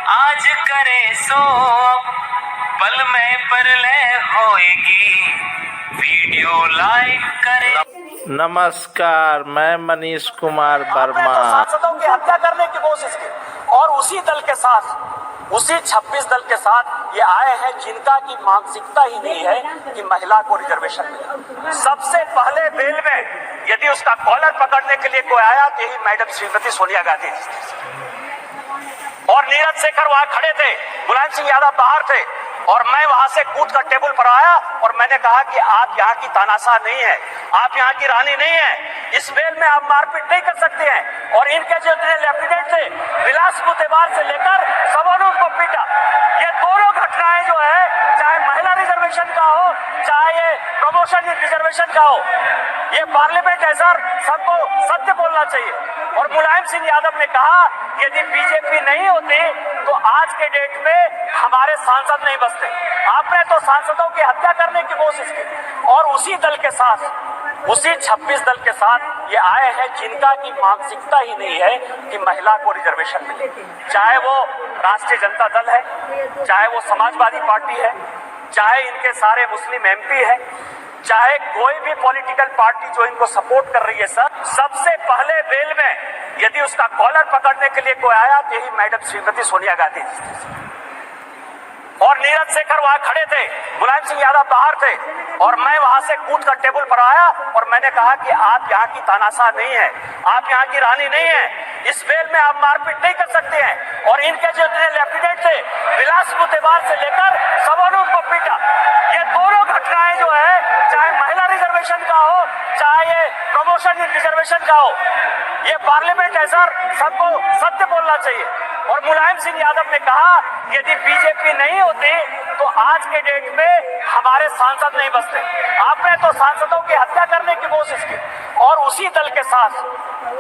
आज करे सो पल में परलय होएगी, वीडियो लाइक करे। नमस्कार, मैं मनीष कुमार वर्मा। सांसदों की हत्या करने की कोशिश की और उसी दल के साथ, उसी 26 दल के साथ ये आए हैं जिनका की मानसिकता ही नहीं है कि महिला को रिजर्वेशन मिले। सबसे पहले बेल में यदि उसका कॉलर पकड़ने के लिए कोई आया तो यही मैडम श्रीमती सोनिया गांधी और नीरज शेखर वहां खड़े थे, मुलायम सिंह यादव बाहर थे और मैं वहां से कूद कर टेबल पर आया और मैंने कहा कि आप यहाँ की तानाशाह नहीं है, आप यहाँ की रानी नहीं है, इस बेल में आप मारपीट नहीं कर सकते हैं। और इनके जो लेफ्टिनेंट थे विलास मुतेबार से लेकर सबों ने उनको पीटा। ये दोनों घटनाएं जो है, चाहे महिला रिजर्वेशन का हो चाहे ये प्रमोशन रिजर्वेशन का हो, ये पार्लियामेंट है सर, सबको सत्य बोलना चाहिए। और मुलायम सिंह यादव ने कहा यदि बीजेपी नहीं होती तो आज के डेट में हमारे सांसद नहीं बचते। आपने तो सांसदों की हत्या करने की कोशिश की और उसी दल के साथ, उसी 26 दल के साथ ये आए हैं जिनका की मानसिकता ही नहीं है कि महिला को रिजर्वेशन मिले। चाहे वो राष्ट्रीय जनता दल है, चाहे वो समाजवादी पार्टी है, चाहे इनके सारे मुस्लिम एमपी है, चाहे कोई भी पॉलिटिकल पार्टी जो इनको सपोर्ट कर रही है सर, सबसे पहले बेल में यदि उसका कॉलर पकड़ने के लिए कोई आया तो यही मैडम श्रीमती सोनिया गांधी और नीरज शेखर वहां खड़े थे, मुलायम सिंह यादव बाहर थे और मैं वहां से कूद कर टेबल पर आया और मैंने कहा कि आप यहाँ की तानाशाह नहीं है, आप यहाँ की रानी नहीं है, इस बेल में आप मारपीट नहीं कर सकते हैं। और इनके जो लेफ्टिनेंट थे विलास मुतेबार से लेकर सबों ने उनको पीटा। ये दोनों घटनाएं जो है, चाहे महिला रिजर्वेशन का हो चाहे ये प्रमोशन रिजर्वेशन का हो, ये पार्लियामेंट है सर, सबको सत्य बोलना चाहिए। और मुलायम सिंह यादव ने कहा यदि बीजेपी नहीं होती तो आज के डेट में हमारे सांसद नहीं बचते। आपने तो सांसदों की हत्या करने की कोशिश की और उसी दल के साथ,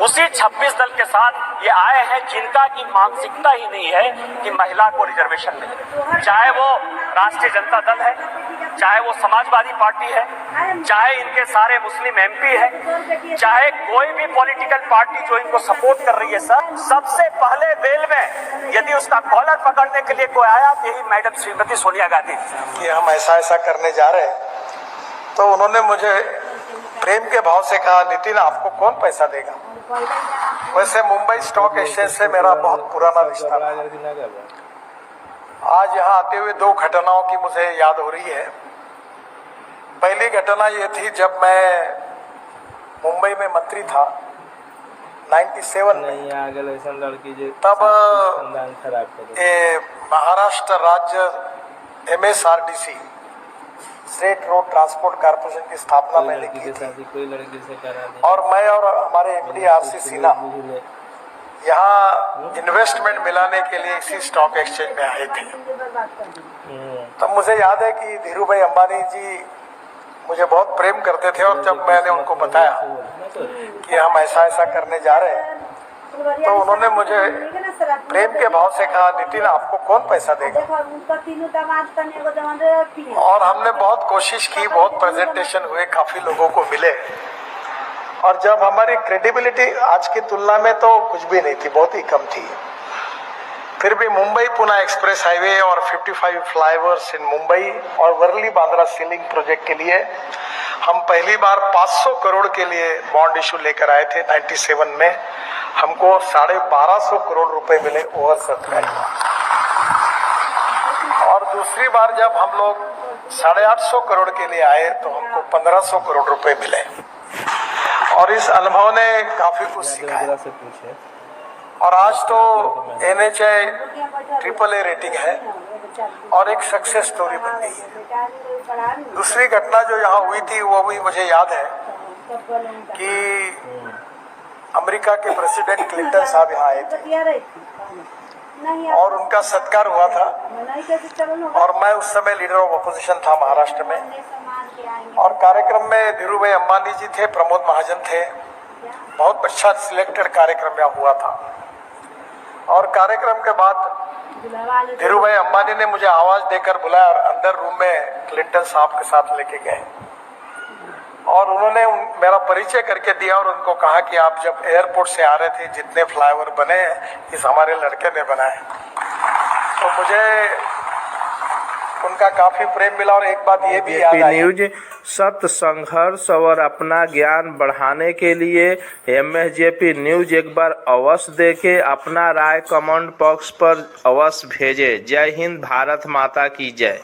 उसी 26 दल के साथ ये आए हैं जिनका की मानसिकता ही नहीं है कि महिला को रिजर्वेशन मिले। चाहे वो राष्ट्रीय जनता दल है, चाहे वो समाजवादी पार्टी है, चाहे इनके सारे मुस्लिम एमपी है, चाहे कोई भी पॉलिटिकल पार्टी जो इनको सपोर्ट कर रही है सर, सबसे पहले बेल में यदि उसका कॉलर पकड़ने के लिए कोई आया तो यही मैडम श्रीमती सोनिया गांधी कि हम ऐसा करने जा रहे हैं। तो उन्होंने मुझे प्रेम के भाव से कहा, नितिन आपको कौन पैसा देगा। वैसे मुंबई स्टॉक एक्सचेंज से मेरा बहुत पुराना रिश्ता है। आज यहाँ आते हुए दो घटनाओं की मुझे याद हो रही है। पहली घटना ये थी जब मैं मुंबई में मंत्री था 97 में, तब ये महाराष्ट्र राज्य MSRDC state road transport corporation की स्थापना मैंने की थी और मैं और हमारे MD RC सिन्हा यहाँ इन्वेस्टमेंट मिलाने के लिए इसी स्टॉक एक्सचेंज में आए थे। तब मुझे याद है कि धीरू भाई अंबानी जी मुझे बहुत प्रेम करते थे और जब मैंने उनको बताया कि हम ऐसा करने जा रहे हैं तो उन्होंने मुझे प्रेम के भाव से कहा, नितिन आपको कौन पैसा देगा। और हमने बहुत कोशिश की, बहुत प्रेजेंटेशन हुए, काफी लोगों को मिले और जब हमारी क्रेडिबिलिटी आज की तुलना में तो कुछ भी नहीं थी, बहुत ही कम थी, फिर भी मुंबई पुणे एक्सप्रेस हाईवे और 55 फ्लाईओवर्स इन मुंबई और वर्ली बांद्रा सीलिंग प्रोजेक्ट के लिए हम पहली बार 500 करोड़ के लिए बॉन्ड इशू लेकर आए थे 97 में। हमको 1250 करोड़ रुपए मिले ओवर सब्सक्राइब। और दूसरी बार जब हम लोग 850 करोड़ के लिए आए तो हमको 1500 करोड़ रुपए मिले और इस अनुभव ने काफी कुछ सिखाया। और आज तो NHAI AAA रेटिंग है और एक सक्सेस स्टोरी बन गई है। दूसरी घटना जो यहाँ हुई थी वो भी मुझे याद है कि अमेरिका के प्रेसिडेंट क्लिंटन साहब यहाँ आए थे और उनका सत्कार हुआ था और मैं उस समय लीडर ऑफ अपोजिशन था महाराष्ट्र में और कार्यक्रम में धीरू भाई अंबानी जी थे, प्रमोद महाजन थे। बहुत अच्छा सिलेक्टेड कार्यक्रम यहाँ हुआ था और कार्यक्रम के बाद धीरू भाई अंबानी ने मुझे आवाज देकर बुलाया और अंदर रूम में क्लिंटन साहब के साथ लेके गए और उन्होंने मेरा परिचय करके दिया और उनको कहा कि आप जब एयरपोर्ट से आ रहे थे जितने फ्लाईओवर बने हैं इस हमारे लड़के ने बनाए। तो मुझे उनका काफी प्रेम मिला। और एक बात ये भी याद आई, न्यूज सत्य, संघर्ष और अपना ज्ञान बढ़ाने के लिए MSJP न्यूज एक बार अवश्य देखें। अपना राय कमेंट बॉक्स पर अवश्य भेजें। जय हिंद, भारत माता की जय।